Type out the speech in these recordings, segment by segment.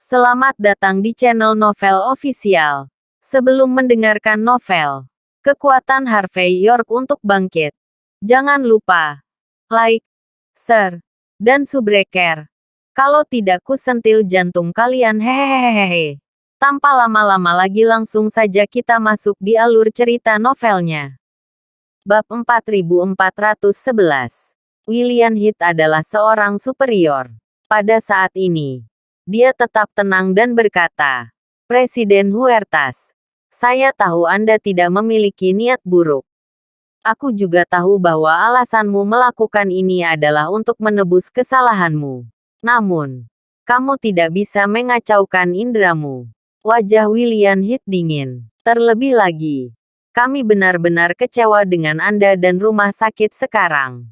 Selamat datang di channel Novel Official. Sebelum mendengarkan novel, kekuatan Harvey York untuk bangkit. Jangan lupa like, share, dan subscribe. Kalau tidak kusentil jantung kalian hehehehe. Tanpa lama-lama lagi langsung saja kita masuk di alur cerita novelnya. Bab 4411. William Heath adalah seorang superior. Pada saat ini, dia tetap tenang dan berkata, "Presiden Huertas, saya tahu Anda tidak memiliki niat buruk. Aku juga tahu bahwa alasanmu melakukan ini adalah untuk menebus kesalahanmu. Namun, kamu tidak bisa mengacaukan indramu." Wajah William Heath dingin. "Terlebih lagi, kami benar-benar kecewa dengan Anda dan rumah sakit sekarang.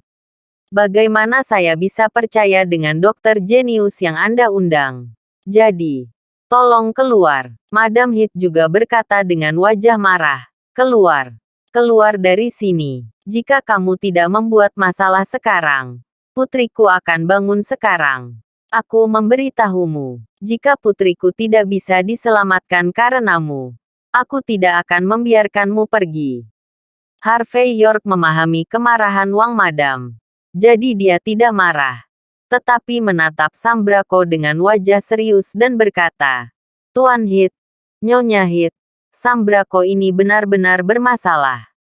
Bagaimana saya bisa percaya dengan dokter jenius yang Anda undang? Jadi, tolong keluar." Madam Heath juga berkata dengan wajah marah. "Keluar. Keluar dari sini. Jika kamu tidak membuat masalah sekarang, putriku akan bangun sekarang. Aku memberitahumu, jika putriku tidak bisa diselamatkan karenamu, aku tidak akan membiarkanmu pergi." Harvey York memahami kemarahan Wang Madam. Jadi dia tidak marah, tetapi menatap Sambrako dengan wajah serius dan berkata, "Tuan Heath, Nyonya Heath, Sambrako ini benar-benar bermasalah.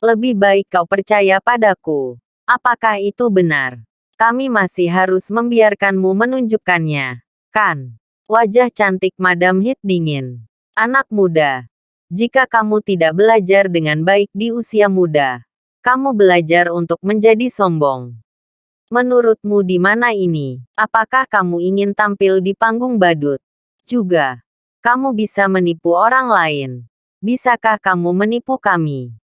Lebih baik kau percaya padaku. Apakah itu benar? Kami masih harus membiarkanmu menunjukkannya, kan?" Wajah cantik Madam Heath dingin. "Anak muda, jika kamu tidak belajar dengan baik di usia muda, kamu belajar untuk menjadi sombong. Menurutmu di mana ini? Apakah kamu ingin tampil di panggung badut? Juga, kamu bisa menipu orang lain. Bisakah kamu menipu kami?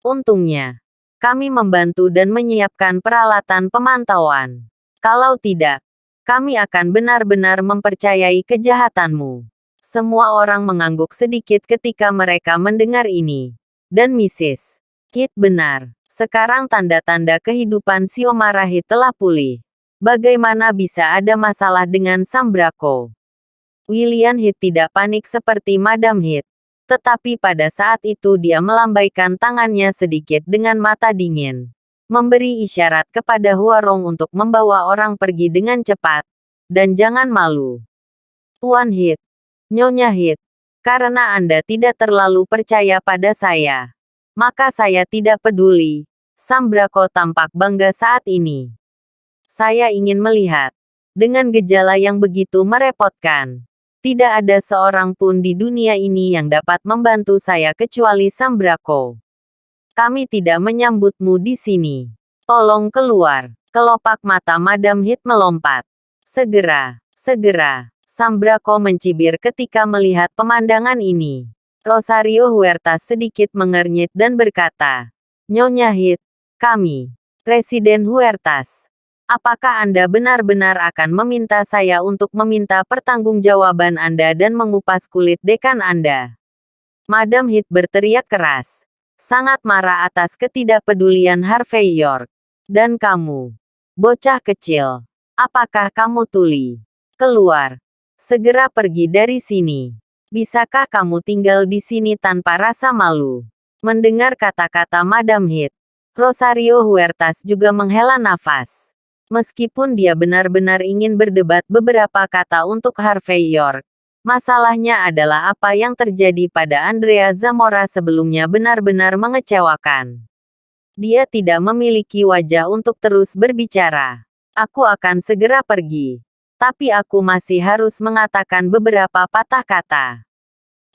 Untungnya, kami membantu dan menyiapkan peralatan pemantauan. Kalau tidak, kami akan benar-benar mempercayai kejahatanmu." Semua orang mengangguk sedikit ketika mereka mendengar ini. Dan Mrs. Heath benar. Sekarang tanda-tanda kehidupan Xiomara Heath telah pulih. Bagaimana bisa ada masalah dengan Sambrako? William Heath tidak panik seperti Madam Heath. Tetapi pada saat itu dia melambaikan tangannya sedikit dengan mata dingin. Memberi isyarat kepada Huarong untuk membawa orang pergi dengan cepat. Dan jangan malu. "Tuan Heath, Nyonya Heath, karena Anda tidak terlalu percaya pada saya, maka saya tidak peduli." Sambrako tampak bangga saat ini. "Saya ingin melihat. Dengan gejala yang begitu merepotkan, tidak ada seorang pun di dunia ini yang dapat membantu saya kecuali Sambrako. Kami tidak menyambutmu di sini. Tolong keluar." Kelopak mata Madam Heath melompat. Segera, Sambrako mencibir ketika melihat pemandangan ini. Rosario Huertas sedikit mengernyit dan berkata, "Nyonya Heath, kami, Presiden Huertas, apakah Anda benar-benar akan meminta saya untuk meminta pertanggungjawaban Anda dan mengupas kulit dekan Anda?" Madam Heath berteriak keras, sangat marah atas ketidakpedulian Harvey York. "Dan kamu, bocah kecil, apakah kamu tuli? Keluar. Segera pergi dari sini. Bisakah kamu tinggal di sini tanpa rasa malu?" Mendengar kata-kata Madam Heath, Rosario Huertas juga menghela nafas. Meskipun dia benar-benar ingin berdebat beberapa kata untuk Harvey York, masalahnya adalah apa yang terjadi pada Andrea Zamora sebelumnya benar-benar mengecewakan. Dia tidak memiliki wajah untuk terus berbicara. "Aku akan segera pergi. Tapi aku masih harus mengatakan beberapa patah kata."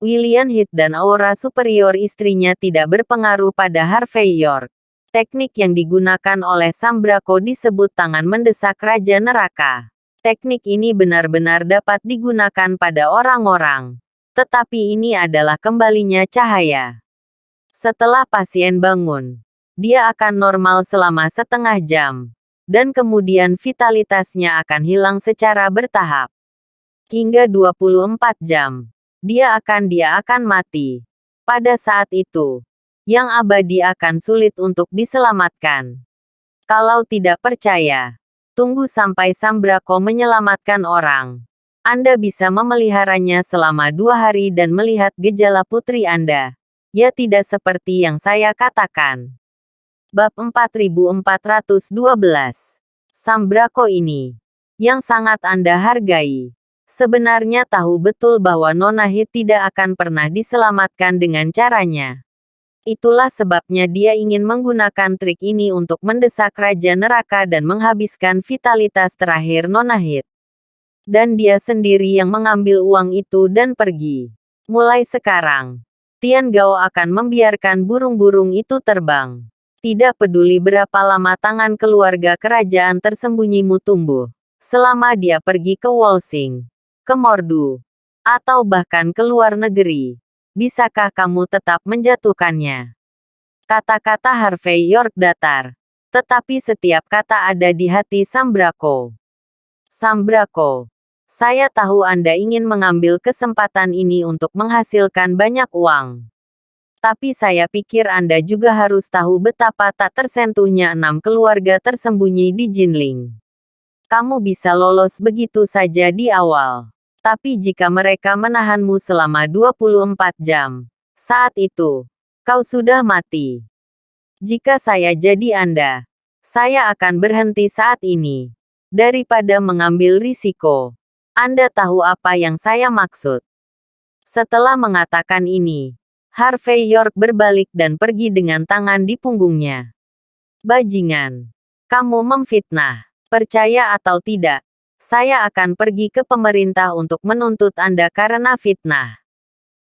William Heath dan aura superior istrinya tidak berpengaruh pada Harvey York. Teknik yang digunakan oleh Sambrako disebut tangan mendesak Raja Neraka. Teknik ini benar-benar dapat digunakan pada orang-orang. Tetapi ini adalah kembalinya cahaya. Setelah pasien bangun, dia akan normal selama setengah jam. Dan kemudian vitalitasnya akan hilang secara bertahap. Hingga 24 jam. Dia akan mati. Pada saat itu, yang abadi akan sulit untuk diselamatkan. Kalau tidak percaya, tunggu sampai Sambrako menyelamatkan orang. Anda bisa memeliharanya selama 2 hari dan melihat gejala putri Anda. Ya, tidak seperti yang saya katakan. Bab 4412. Sambrako ini, yang sangat Anda hargai, sebenarnya tahu betul bahwa Nona Hit tidak akan pernah diselamatkan dengan caranya. Itulah sebabnya dia ingin menggunakan trik ini untuk mendesak Raja Neraka dan menghabiskan vitalitas terakhir Nona Hit. Dan dia sendiri yang mengambil uang itu dan pergi. Mulai sekarang, Tian Gao akan membiarkan burung-burung itu terbang. Tidak peduli berapa lama tangan keluarga kerajaan tersembunyimu tumbuh. Selama dia pergi ke Wolsing, ke Mordu, atau bahkan ke luar negeri, bisakah kamu tetap menjatuhkannya? Kata-kata Harvey York datar. Tetapi setiap kata ada di hati Sambrako. Sambrako, saya tahu Anda ingin mengambil kesempatan ini untuk menghasilkan banyak uang. Tapi saya pikir Anda juga harus tahu betapa tak tersentuhnya 6 keluarga tersembunyi di Jinling. Kamu bisa lolos begitu saja di awal. Tapi jika mereka menahanmu selama 24 jam, saat itu, kau sudah mati. Jika saya jadi Anda, saya akan berhenti saat ini. Daripada mengambil risiko. Anda tahu apa yang saya maksud. Setelah mengatakan ini, Harvey York berbalik dan pergi dengan tangan di punggungnya. Bajingan. Kamu memfitnah. Percaya atau tidak, saya akan pergi ke pemerintah untuk menuntut Anda karena fitnah.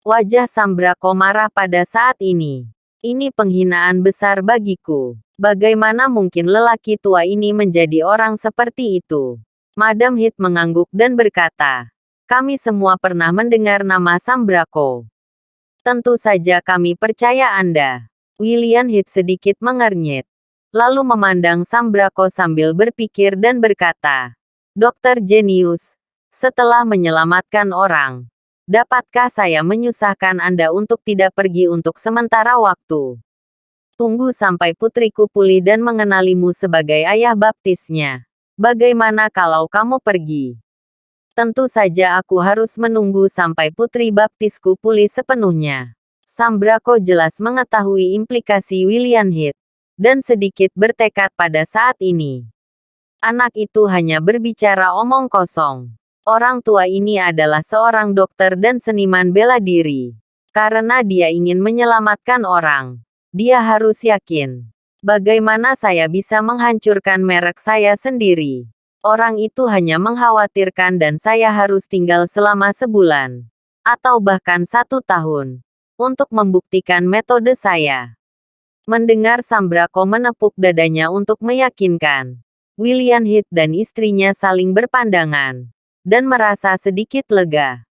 Wajah Sambrako marah pada saat ini. Ini penghinaan besar bagiku. Bagaimana mungkin lelaki tua ini menjadi orang seperti itu? Madam Hit mengangguk dan berkata, kami semua pernah mendengar nama Sambrako. Tentu saja kami percaya Anda. William Hit sedikit mengernyit. Lalu memandang Sambrako sambil berpikir dan berkata, Dokter Jenius, setelah menyelamatkan orang, dapatkah saya menyusahkan Anda untuk tidak pergi untuk sementara waktu? Tunggu sampai putriku pulih dan mengenalimu sebagai ayah baptisnya. Bagaimana kalau kamu pergi? Tentu saja aku harus menunggu sampai putri baptisku pulih sepenuhnya. Sambrako jelas mengetahui implikasi William Hit, dan sedikit bertekad pada saat ini. Anak itu hanya berbicara omong kosong. Orang tua ini adalah seorang dokter dan seniman bela diri. Karena dia ingin menyelamatkan orang, dia harus yakin. Bagaimana saya bisa menghancurkan merek saya sendiri? Orang itu hanya mengkhawatirkan dan saya harus tinggal selama sebulan. Atau bahkan 1 tahun. Untuk membuktikan metode saya. Mendengar Sambrako menepuk dadanya untuk meyakinkan. William Hit dan istrinya saling berpandangan. Dan merasa sedikit lega.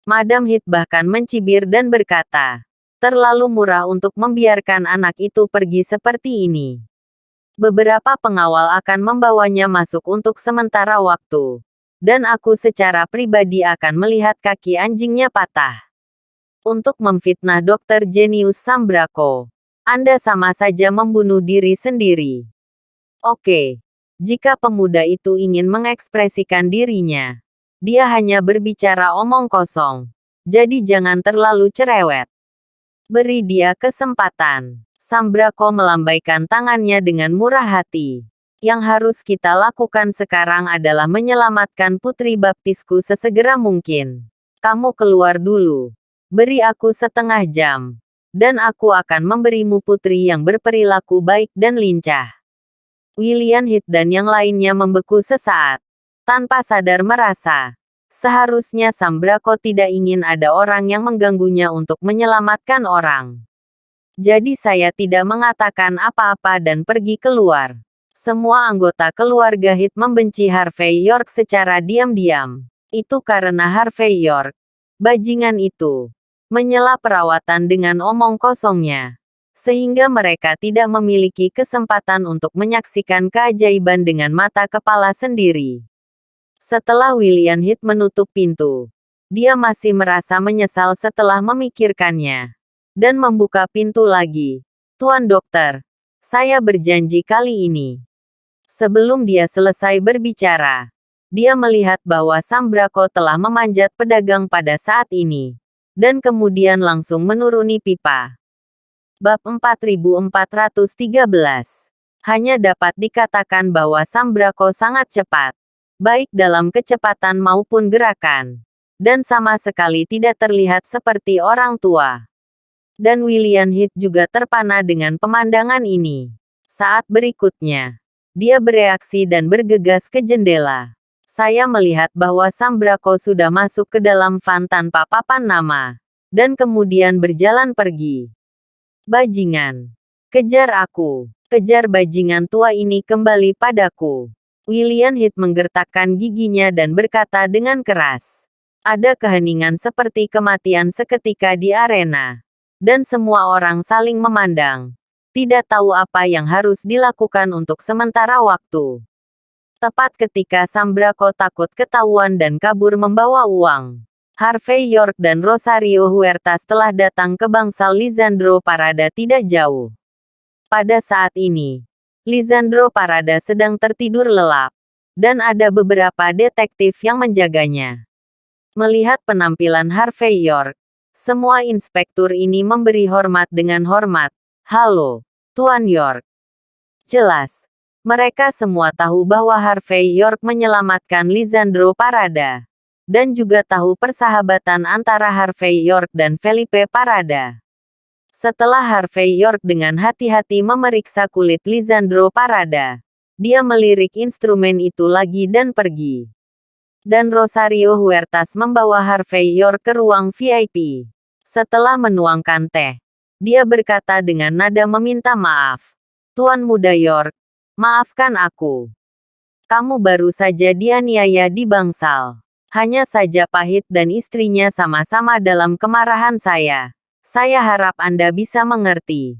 Madam Hit bahkan mencibir dan berkata, terlalu murah untuk membiarkan anak itu pergi seperti ini. Beberapa pengawal akan membawanya masuk untuk sementara waktu. Dan aku secara pribadi akan melihat kaki anjingnya patah. Untuk memfitnah Dokter Jenius Sambrako, Anda sama saja membunuh diri sendiri. Oke. Jika pemuda itu ingin mengekspresikan dirinya, dia hanya berbicara omong kosong. Jadi jangan terlalu cerewet. Beri dia kesempatan. Sambrako melambaikan tangannya dengan murah hati. Yang harus kita lakukan sekarang adalah menyelamatkan putri baptisku sesegera mungkin. Kamu keluar dulu. Beri aku setengah jam. Dan aku akan memberimu putri yang berperilaku baik dan lincah. William Hit dan yang lainnya membeku sesaat. Tanpa sadar merasa. Seharusnya Sambrako tidak ingin ada orang yang mengganggunya untuk menyelamatkan orang. Jadi saya tidak mengatakan apa-apa dan pergi keluar. Semua anggota keluarga Hit membenci Harvey York secara diam-diam. Itu karena Harvey York, bajingan itu, menyela perawatan dengan omong kosongnya. Sehingga mereka tidak memiliki kesempatan untuk menyaksikan keajaiban dengan mata kepala sendiri. Setelah William Hit menutup pintu, dia masih merasa menyesal setelah memikirkannya. Dan membuka pintu lagi. Tuan Dokter, saya berjanji kali ini. Sebelum dia selesai berbicara, Dia melihat bahwa Sambrako telah memanjat pedagang pada saat ini, dan kemudian langsung menuruni pipa. Bab 4413. Hanya dapat dikatakan bahwa Sambrako sangat cepat, baik dalam kecepatan maupun gerakan, dan sama sekali tidak terlihat seperti orang tua. Dan William Heath juga terpana dengan pemandangan ini. Saat berikutnya, dia bereaksi dan bergegas ke jendela. Saya melihat bahwa Sambrako sudah masuk ke dalam van tanpa papan nama, dan kemudian berjalan pergi. Bajingan! Kejar aku! Kejar bajingan tua ini kembali padaku! William Heath menggertakkan giginya dan berkata dengan keras. Ada keheningan seperti kematian seketika di arena. Dan semua orang saling memandang. Tidak tahu apa yang harus dilakukan untuk sementara waktu. Tepat ketika Sambrako takut ketahuan dan kabur membawa uang, Harvey York dan Rosario Huertas telah datang ke bangsal Lisandro Parada tidak jauh. Pada saat ini, Lisandro Parada sedang tertidur lelap, dan ada beberapa detektif yang menjaganya. Melihat penampilan Harvey York, semua inspektur ini memberi hormat dengan hormat. Halo, Tuan York. Jelas. Mereka semua tahu bahwa Harvey York menyelamatkan Lisandro Parada. Dan juga tahu persahabatan antara Harvey York dan Felipe Parada. Setelah Harvey York dengan hati-hati memeriksa kulit Lisandro Parada, dia melirik instrumen itu lagi dan pergi. Dan Rosario Huertas membawa Harvey York ke ruang VIP. Setelah menuangkan teh, dia berkata dengan nada meminta maaf. Tuan Muda York, maafkan aku. Kamu baru saja dianiaya di bangsal. Hanya saja Pahit dan istrinya sama-sama dalam kemarahan saya. Saya harap Anda bisa mengerti.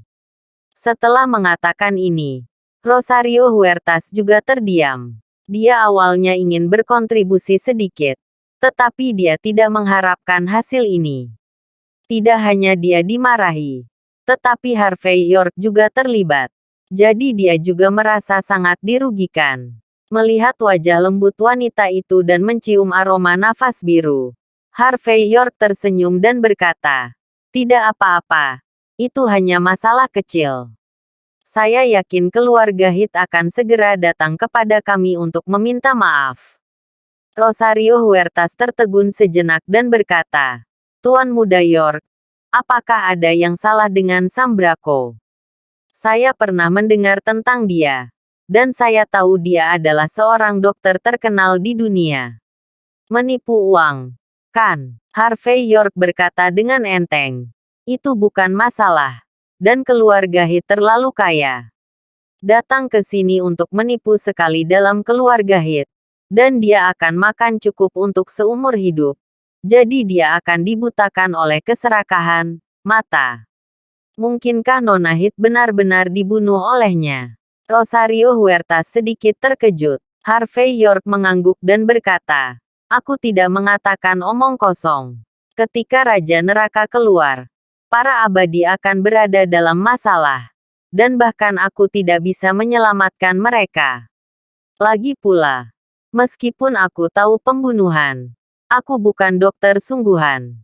Setelah mengatakan ini, Rosario Huertas juga terdiam. Dia awalnya ingin berkontribusi sedikit, tetapi dia tidak mengharapkan hasil ini. Tidak hanya dia dimarahi, tetapi Harvey York juga terlibat. Jadi dia juga merasa sangat dirugikan. Melihat wajah lembut wanita itu dan mencium aroma nafas biru, Harvey York tersenyum dan berkata, "Tidak apa-apa. Itu hanya masalah kecil. Saya yakin keluarga Heath akan segera datang kepada kami untuk meminta maaf." Rosario Huertas tertegun sejenak dan berkata, "Tuan Muda York, apakah ada yang salah dengan Sambrako? Saya pernah mendengar tentang dia. Dan saya tahu dia adalah seorang dokter terkenal di dunia. Menipu uang, kan?" Harvey York berkata dengan enteng. "Itu bukan masalah. Dan keluarga Heath terlalu kaya. Datang ke sini untuk menipu sekali dalam keluarga Heath. Dan dia akan makan cukup untuk seumur hidup. Jadi dia akan dibutakan oleh keserakahan mata. Mungkinkah Nona Heath benar-benar dibunuh olehnya?" Rosario Huertas sedikit terkejut. Harvey York mengangguk dan berkata, "Aku tidak mengatakan omong kosong. Ketika Raja Neraka keluar, para abadi akan berada dalam masalah. Dan bahkan aku tidak bisa menyelamatkan mereka. Lagi pula, meskipun aku tahu pembunuhan, aku bukan dokter sungguhan."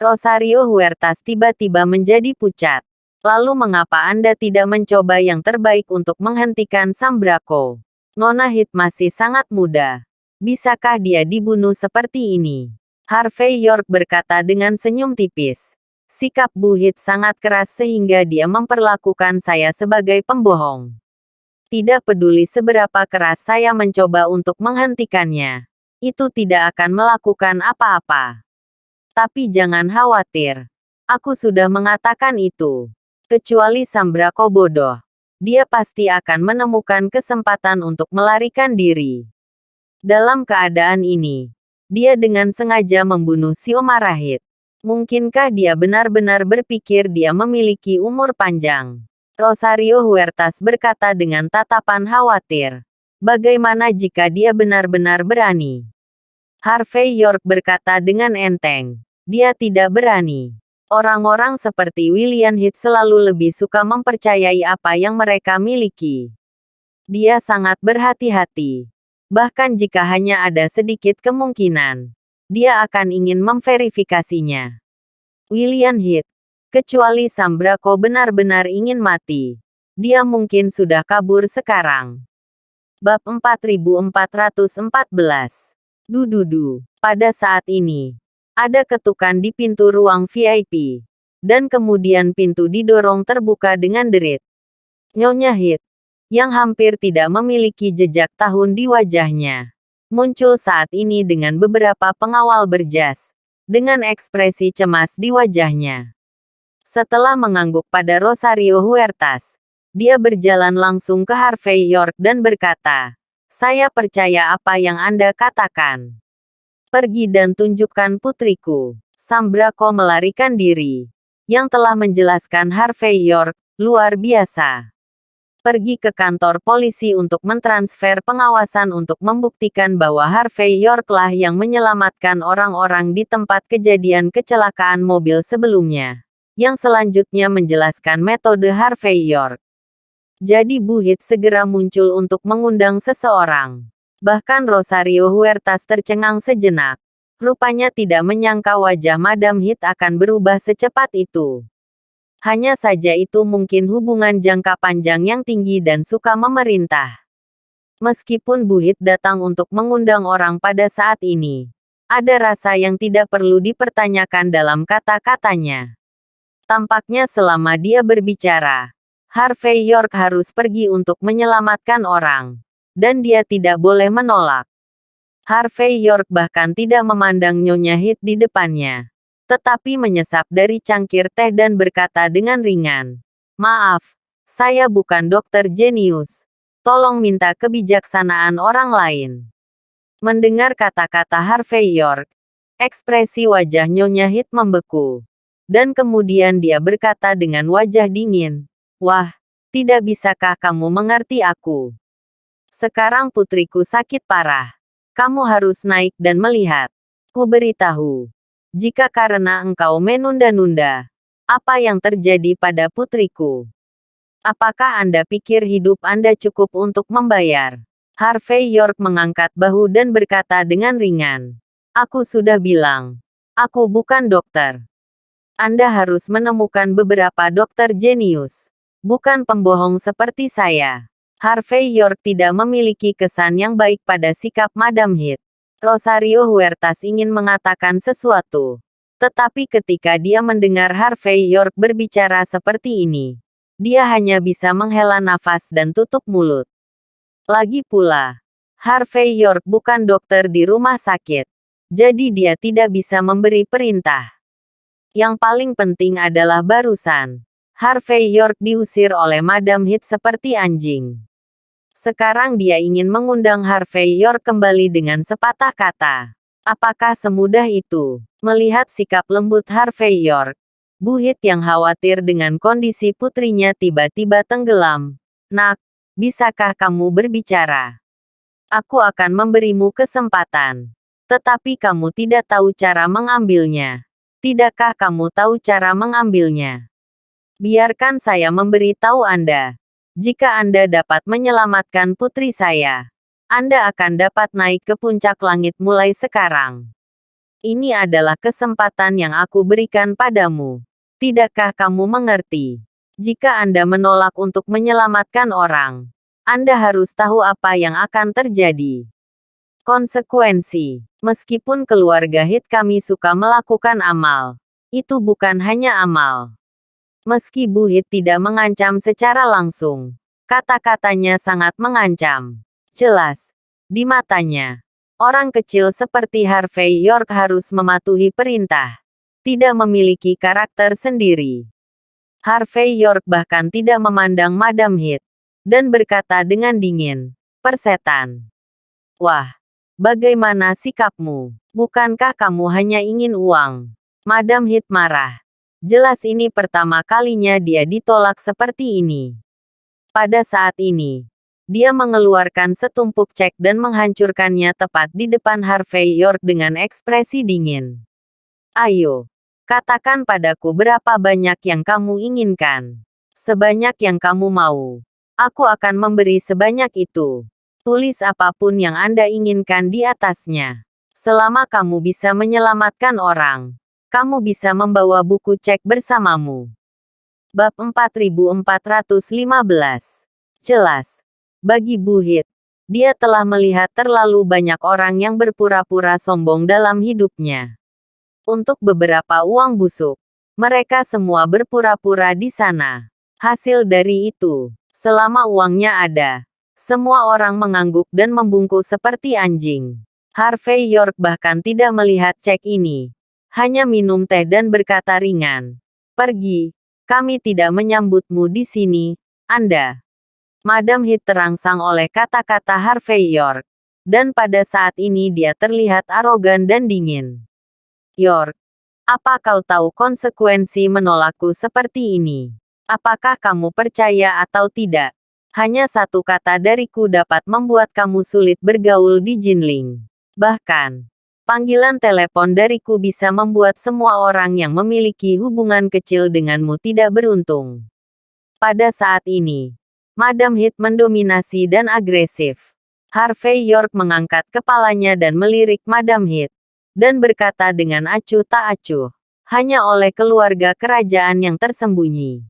Rosario Huertas tiba-tiba menjadi pucat. "Lalu mengapa Anda tidak mencoba yang terbaik untuk menghentikan Sambrako? Nona Heath masih sangat muda. Bisakah dia dibunuh seperti ini?" Harvey York berkata dengan senyum tipis. "Sikap Bu Heath sangat keras sehingga dia memperlakukan saya sebagai pembohong. Tidak peduli seberapa keras saya mencoba untuk menghentikannya. Itu tidak akan melakukan apa-apa. Tapi jangan khawatir. Aku sudah mengatakan itu. Kecuali Sambrako bodoh. Dia pasti akan menemukan kesempatan untuk melarikan diri. Dalam keadaan ini, dia dengan sengaja membunuh Xiomara Heath. Mungkinkah dia benar-benar berpikir dia memiliki umur panjang?" Rosario Huertas berkata dengan tatapan khawatir. "Bagaimana jika dia benar-benar berani?" Harvey York berkata dengan enteng. "Dia tidak berani. Orang-orang seperti William Heath selalu lebih suka mempercayai apa yang mereka miliki. Dia sangat berhati-hati. Bahkan jika hanya ada sedikit kemungkinan, dia akan ingin memverifikasinya. William Heath. Kecuali Sambrako benar-benar ingin mati, dia mungkin sudah kabur sekarang. Bab 4414. Dududu. Pada saat ini, ada ketukan di pintu ruang VIP. Dan kemudian pintu didorong terbuka dengan derit. Nyonya Heath, yang hampir tidak memiliki jejak tahun di wajahnya, muncul saat ini dengan beberapa pengawal berjas, dengan ekspresi cemas di wajahnya. Setelah mengangguk pada Rosario Huertas, dia berjalan langsung ke Harvey York dan berkata, "Saya percaya apa yang Anda katakan. Pergi dan tunjukkan putriku." Sambrako melarikan diri. Yang telah menjelaskan Harvey York, luar biasa. Pergi ke kantor polisi untuk mentransfer pengawasan untuk membuktikan bahwa Harvey York lah yang menyelamatkan orang-orang di tempat kejadian kecelakaan mobil sebelumnya. Yang selanjutnya menjelaskan metode Harvey York. Jadi Bu Heath segera muncul untuk mengundang seseorang. Bahkan Rosario Huertas tercengang sejenak. Rupanya tidak menyangka wajah Madam Heath akan berubah secepat itu. Hanya saja itu mungkin hubungan jangka panjang yang tinggi dan suka memerintah. Meskipun Bu Heath datang untuk mengundang orang pada saat ini, ada rasa yang tidak perlu dipertanyakan dalam kata-katanya. Tampaknya selama dia berbicara, Harvey York harus pergi untuk menyelamatkan orang. Dan dia tidak boleh menolak. Harvey York bahkan tidak memandang Nyonya Heath di depannya. Tetapi menyesap dari cangkir teh dan berkata dengan ringan, "Maaf, saya bukan dokter jenius. Tolong minta kebijaksanaan orang lain." Mendengar kata-kata Harvey York, ekspresi wajah Nyonya Heath membeku. Dan kemudian dia berkata dengan wajah dingin, "Wah, tidak bisakah kamu mengerti aku? Sekarang putriku sakit parah. Kamu harus naik dan melihat. Ku beritahu. Jika karena engkau menunda-nunda, apa yang terjadi pada putriku? Apakah Anda pikir hidup Anda cukup untuk membayar?" Harvey York mengangkat bahu dan berkata dengan ringan, "Aku sudah bilang. Aku bukan dokter. Anda harus menemukan beberapa dokter jenius. Bukan pembohong seperti saya." Harvey York tidak memiliki kesan yang baik pada sikap Madam Heath. Rosario Huertas ingin mengatakan sesuatu. Tetapi ketika dia mendengar Harvey York berbicara seperti ini, dia hanya bisa menghela nafas dan tutup mulut. Lagi pula, Harvey York bukan dokter di rumah sakit. Jadi dia tidak bisa memberi perintah. Yang paling penting adalah barusan, Harvey York diusir oleh Madam Heath seperti anjing. Sekarang dia ingin mengundang Harvey York kembali dengan sepatah kata. Apakah semudah itu? Melihat sikap lembut Harvey York, Bu Heath yang khawatir dengan kondisi putrinya tiba-tiba tenggelam. "Nak, bisakah kamu berbicara? Aku akan memberimu kesempatan. Tetapi kamu tidak tahu cara mengambilnya. Tidakkah kamu tahu cara mengambilnya? Biarkan saya memberitahu Anda. Jika Anda dapat menyelamatkan putri saya, Anda akan dapat naik ke puncak langit mulai sekarang. Ini adalah kesempatan yang aku berikan padamu. Tidakkah kamu mengerti? Jika Anda menolak untuk menyelamatkan orang, Anda harus tahu apa yang akan terjadi. Konsekuensi. Meskipun keluarga Heath kami suka melakukan amal, itu bukan hanya amal. Meski Bu Heath tidak mengancam secara langsung, kata-katanya sangat mengancam. Jelas, di matanya, orang kecil seperti Harvey York harus mematuhi perintah, tidak memiliki karakter sendiri. Harvey York bahkan tidak memandang Madam Heath, dan berkata dengan dingin, "Persetan. Wah, bagaimana sikapmu? Bukankah kamu hanya ingin uang?" Madam Heath marah. Jelas ini pertama kalinya dia ditolak seperti ini. Pada saat ini, dia mengeluarkan setumpuk cek dan menghancurkannya tepat di depan Harvey York dengan ekspresi dingin. "Ayo, katakan padaku berapa banyak yang kamu inginkan. Sebanyak yang kamu mau. Aku akan memberi sebanyak itu." Tulis apapun yang Anda inginkan di atasnya. Selama kamu bisa menyelamatkan orang, kamu bisa membawa buku cek bersamamu. Bab 4415. Jelas. Bagi Buhit, dia telah melihat terlalu banyak orang yang berpura-pura sombong dalam hidupnya. Untuk beberapa uang busuk, mereka semua berpura-pura di sana. Hasil dari itu, selama uangnya ada, semua orang mengangguk dan membungkuk seperti anjing. Harvey York bahkan tidak melihat cek ini. Hanya minum teh dan berkata ringan, "Pergi, kami tidak menyambutmu di sini, Anda." Madam Heath terangsang oleh kata-kata Harvey York. Dan pada saat ini dia terlihat arogan dan dingin. "York, apa kau tahu konsekuensi menolakku seperti ini? Apakah kamu percaya atau tidak? Hanya satu kata dariku dapat membuat kamu sulit bergaul di Jinling. Bahkan, panggilan telepon dariku bisa membuat semua orang yang memiliki hubungan kecil denganmu tidak beruntung." Pada saat ini, Madam Heath mendominasi dan agresif. Harvey York mengangkat kepalanya dan melirik Madam Heath, dan berkata dengan acuh tak acuh, "Hanya oleh keluarga kerajaan yang tersembunyi.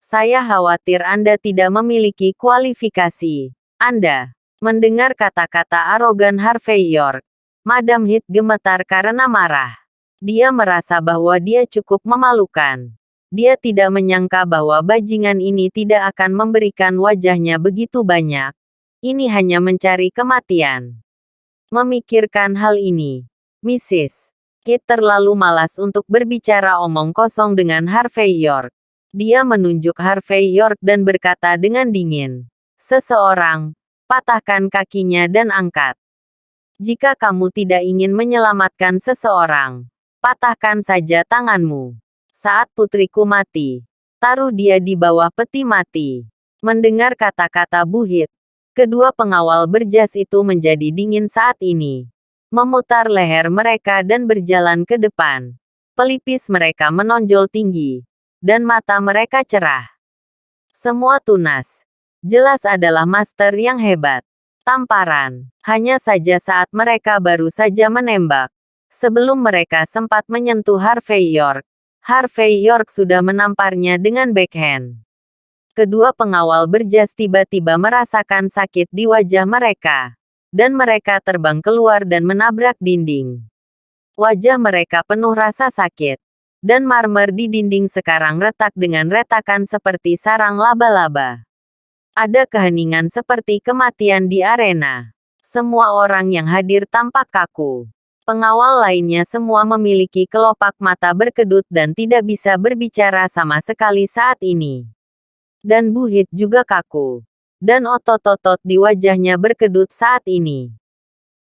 Saya khawatir Anda tidak memiliki kualifikasi. Anda." Mendengar kata-kata arogan Harvey York, Madam Heath gemetar karena marah. Dia merasa bahwa dia cukup memalukan. Dia tidak menyangka bahwa bajingan ini tidak akan memberikan wajahnya begitu banyak. Ini hanya mencari kematian. Memikirkan hal ini, Mrs. Heath terlalu malas untuk berbicara omong kosong dengan Harvey York. Dia menunjuk Harvey York dan berkata dengan dingin, "Seseorang, patahkan kakinya dan angkat. Jika kamu tidak ingin menyelamatkan seseorang, patahkan saja tanganmu. Saat putriku mati, taruh dia di bawah peti mati." Mendengar kata-kata Buhit, kedua pengawal berjas itu menjadi dingin saat ini. Memutar leher mereka dan berjalan ke depan. Pelipis mereka menonjol tinggi, dan mata mereka cerah. Semua tunas. Jelas adalah master yang hebat. Tamparan. Hanya saja saat mereka baru saja menembak. Sebelum mereka sempat menyentuh Harvey York, Harvey York sudah menamparnya dengan backhand. Kedua pengawal berjas tiba-tiba merasakan sakit di wajah mereka. Dan mereka terbang keluar dan menabrak dinding. Wajah mereka penuh rasa sakit. Dan marmer di dinding sekarang retak dengan retakan seperti sarang laba-laba. Ada keheningan seperti kematian di arena. Semua orang yang hadir tampak kaku. Pengawal lainnya semua memiliki kelopak mata berkedut dan tidak bisa berbicara sama sekali saat ini. Dan Buhit juga kaku. Dan otot-otot di wajahnya berkedut saat ini.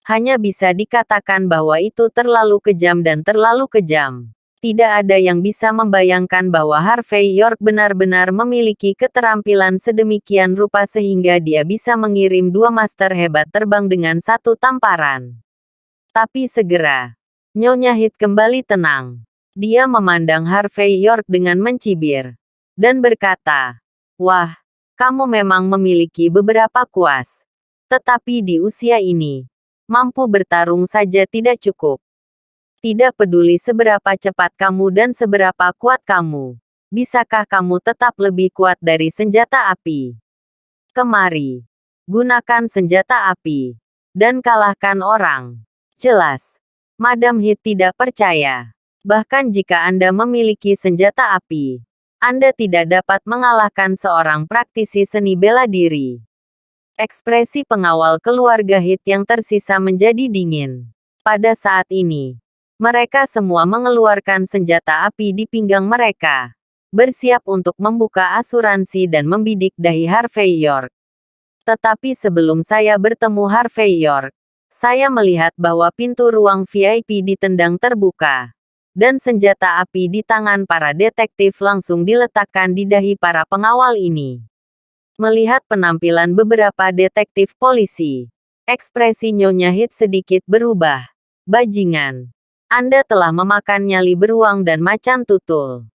Hanya bisa dikatakan bahwa itu terlalu kejam dan terlalu kejam. Tidak ada yang bisa membayangkan bahwa Harvey York benar-benar memiliki keterampilan sedemikian rupa sehingga dia bisa mengirim dua master hebat terbang dengan satu tamparan. Tapi segera, Nyonya Heath kembali tenang. Dia memandang Harvey York dengan mencibir. Dan berkata, "Wah, kamu memang memiliki beberapa kuas. Tetapi di usia ini, mampu bertarung saja tidak cukup. Tidak peduli seberapa cepat kamu dan seberapa kuat kamu. Bisakah kamu tetap lebih kuat dari senjata api? Kemari. Gunakan senjata api. Dan kalahkan orang." Jelas. Madam Heath tidak percaya. Bahkan jika Anda memiliki senjata api, Anda tidak dapat mengalahkan seorang praktisi seni bela diri. Ekspresi pengawal keluarga Heath yang tersisa menjadi dingin. Pada saat ini, mereka semua mengeluarkan senjata api di pinggang mereka, bersiap untuk membuka asuransi dan membidik dahi Harvey York. Tetapi sebelum saya bertemu Harvey York, saya melihat bahwa pintu ruang VIP ditendang terbuka, dan senjata api di tangan para detektif langsung diletakkan di dahi para pengawal ini. Melihat penampilan beberapa detektif polisi, ekspresi Nyonya Heath sedikit berubah. "Bajingan. Anda telah memakan nyali beruang dan macan tutul.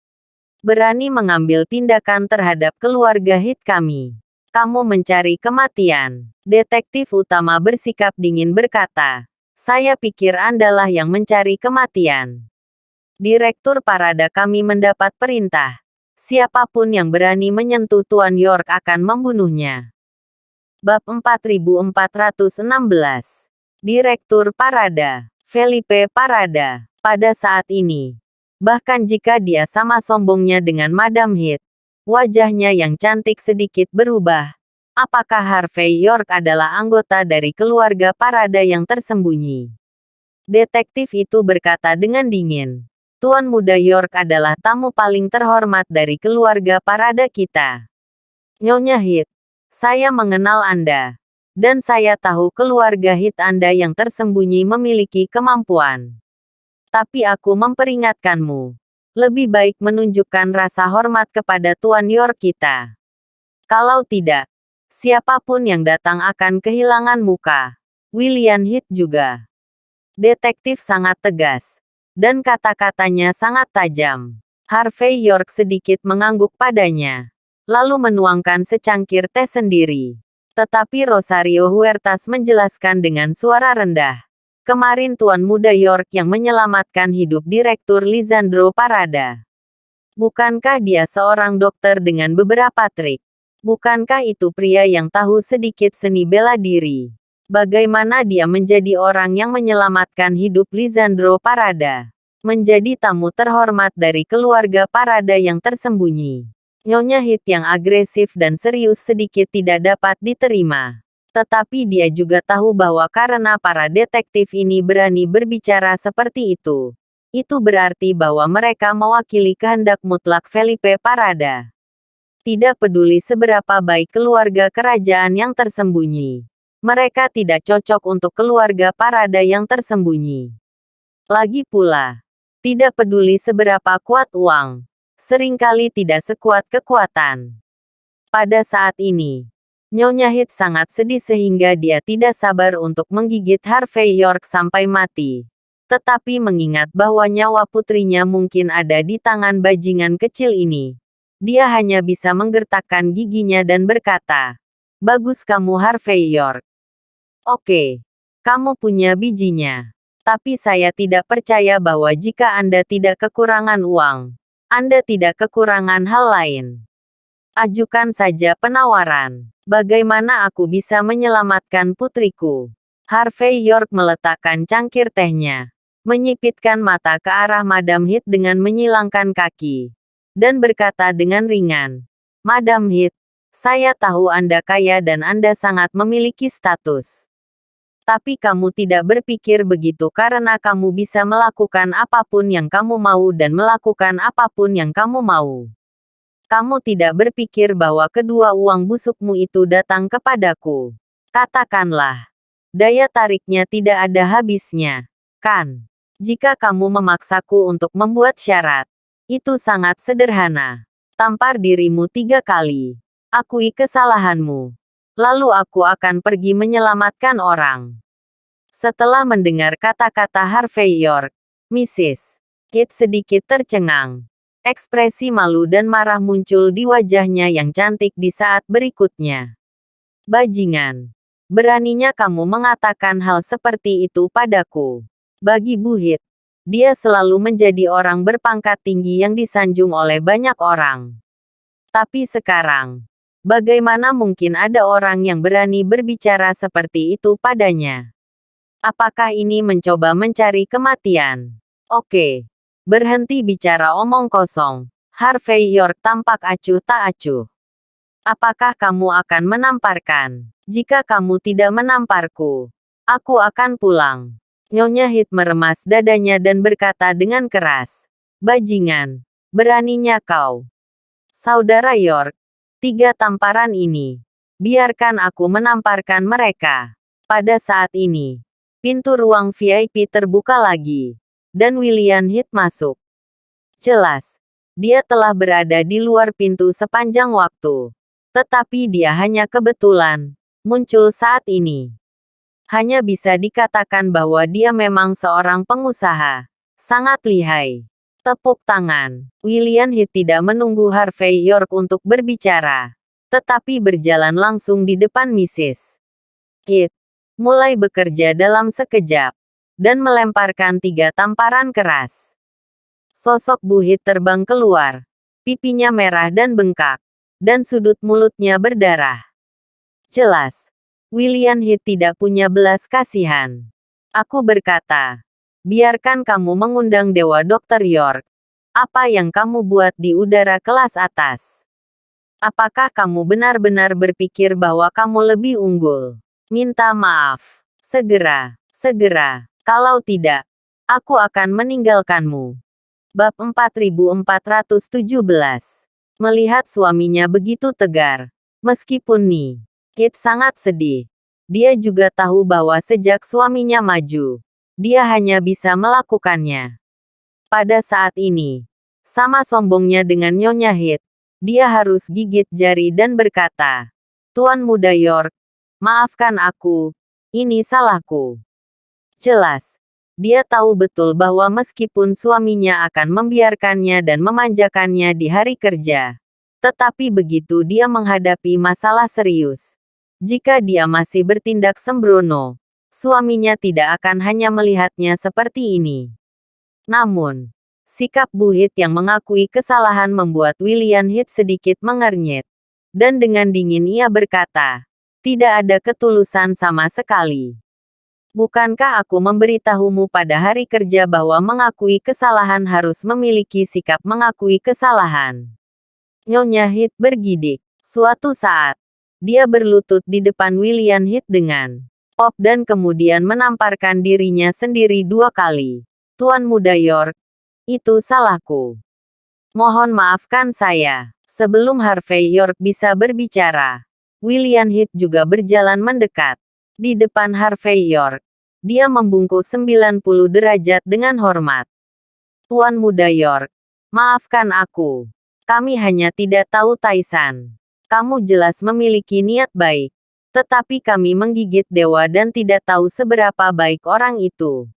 Berani mengambil tindakan terhadap keluarga Heath kami. Kamu mencari kematian. Detektif utama bersikap dingin berkata, saya pikir Andalah yang mencari kematian. Direktur Parada kami mendapat perintah. Siapapun yang berani menyentuh Tuan York akan membunuhnya. Bab 4416. Direktur Parada, Felipe Parada, pada saat ini. Bahkan jika dia sama sombongnya dengan Madam Heath, wajahnya yang cantik sedikit berubah. Apakah Harvey York adalah anggota dari keluarga Parada yang tersembunyi? Detektif itu berkata dengan dingin. Tuan Muda York adalah tamu paling terhormat dari keluarga Parada kita. Nyonya Heath, saya mengenal Anda. Dan saya tahu keluarga Heath Anda yang tersembunyi memiliki kemampuan. Tapi aku memperingatkanmu. Lebih baik menunjukkan rasa hormat kepada Tuan York kita. Kalau tidak, siapapun yang datang akan kehilangan muka. William Heath juga. Detektif sangat tegas. Dan kata-katanya sangat tajam. Harvey York sedikit mengangguk padanya. Lalu menuangkan secangkir teh sendiri. Tetapi Rosario Huertas menjelaskan dengan suara rendah. Kemarin Tuan Muda York yang menyelamatkan hidup Direktur Lisandro Parada. Bukankah dia seorang dokter dengan beberapa trik? Bukankah itu pria yang tahu sedikit seni bela diri? Bagaimana dia menjadi orang yang menyelamatkan hidup Lisandro Parada? Menjadi tamu terhormat dari keluarga Parada yang tersembunyi. Nyonya Heath yang agresif dan serius sedikit tidak dapat diterima. Tetapi dia juga tahu bahwa karena para detektif ini berani berbicara seperti itu berarti bahwa mereka mewakili kehendak mutlak Felipe Parada. Tidak peduli seberapa baik keluarga kerajaan yang tersembunyi. Mereka tidak cocok untuk keluarga Parada yang tersembunyi. Lagi pula, tidak peduli seberapa kuat uang, seringkali tidak sekuat kekuatan. Pada saat ini, Nyonya Heath sangat sedih sehingga dia tidak sabar untuk menggigit Harvey York sampai mati. Tetapi mengingat bahwa nyawa putrinya mungkin ada di tangan bajingan kecil ini, dia hanya bisa menggertakkan giginya dan berkata, "Bagus kamu Harvey York. Oke, kamu punya bijinya. Tapi saya tidak percaya bahwa jika Anda tidak kekurangan uang, Anda tidak kekurangan hal lain. Ajukan saja penawaran. Bagaimana aku bisa menyelamatkan putriku?" Harvey York meletakkan cangkir tehnya, menyipitkan mata ke arah Madam Heath dengan menyilangkan kaki, dan berkata dengan ringan, "Madam Heath, saya tahu Anda kaya dan Anda sangat memiliki status. Tapi kamu tidak berpikir begitu karena kamu bisa melakukan apapun yang kamu mau dan melakukan apapun yang kamu mau. Kamu tidak berpikir bahwa kedua uang busukmu itu datang kepadaku. Katakanlah, daya tariknya tidak ada habisnya, kan? Jika kamu memaksaku untuk membuat syarat, itu sangat sederhana. Tampar dirimu 3 kali. Akui kesalahanmu. Lalu aku akan pergi menyelamatkan orang." Setelah mendengar kata-kata Harvey York, Mrs. Heath sedikit tercengang. Ekspresi malu dan marah muncul di wajahnya yang cantik di saat berikutnya. "Bajingan. Beraninya kamu mengatakan hal seperti itu padaku." Bagi Bu Heath, dia selalu menjadi orang berpangkat tinggi yang disanjung oleh banyak orang. Tapi sekarang, bagaimana mungkin ada orang yang berani berbicara seperti itu padanya? Apakah ini mencoba mencari kematian? Oke. Berhenti bicara omong kosong. Harvey York tampak acuh tak acuh. Apakah kamu akan menamparkan? Jika kamu tidak menamparku, aku akan pulang. Nyonya Heath meremas dadanya dan berkata dengan keras, "Bajingan, beraninya kau." Saudara York, 3 tamparan ini. Biarkan aku menamparkan mereka. Pada saat ini, pintu ruang VIP terbuka lagi. Dan William Heath masuk. Jelas, dia telah berada di luar pintu sepanjang waktu. Tetapi dia hanya kebetulan muncul saat ini. Hanya bisa dikatakan bahwa dia memang seorang pengusaha. Sangat lihai. Tepuk tangan. William Heath tidak menunggu Harvey York untuk berbicara. tetapi berjalan langsung di depan Mrs. Hit. Mulai bekerja dalam sekejap. Dan melemparkan 3 tamparan keras. Sosok Bu Hit terbang keluar. Pipinya merah dan bengkak. Dan sudut mulutnya berdarah. Jelas. William Hit tidak punya belas kasihan. Aku berkata, biarkan kamu mengundang Dewa Dr. York. Apa yang kamu buat di udara kelas atas? Apakah kamu benar-benar berpikir bahwa kamu lebih unggul? Minta maaf. Segera. Segera. Kalau tidak, aku akan meninggalkanmu. Bab 4417. Melihat suaminya begitu tegar. Meskipun Kit sangat sedih. Dia juga tahu bahwa sejak suaminya maju, dia hanya bisa melakukannya. Pada saat ini, sama sombongnya dengan Nyonya Hit, dia harus gigit jari dan berkata, Tuan Muda York, maafkan aku, ini salahku. Jelas, dia tahu betul bahwa meskipun suaminya akan membiarkannya dan memanjakannya di hari kerja, tetapi begitu dia menghadapi masalah serius, jika dia masih bertindak sembrono, suaminya tidak akan hanya melihatnya seperti ini. Namun, sikap Bu Hit yang mengakui kesalahan membuat William Hit sedikit mengernyit. Dan dengan dingin ia berkata, tidak ada ketulusan sama sekali. Bukankah aku memberitahumu pada hari kerja bahwa mengakui kesalahan harus memiliki sikap mengakui kesalahan? Nyonya Hit bergidik. Suatu saat, dia berlutut di depan William Hit dengan pop dan kemudian menamparkan dirinya sendiri 2 kali. Tuan Muda York, itu salahku. Mohon maafkan saya. Sebelum Harvey York bisa berbicara, William Hit juga berjalan mendekat. Di depan Harvey York, dia membungkuk 90 derajat dengan hormat. Tuan Muda York, maafkan aku. Kami hanya tidak tahu Taisan. Kamu jelas memiliki niat baik. Tetapi kami menggigit dewa dan tidak tahu seberapa baik orang itu.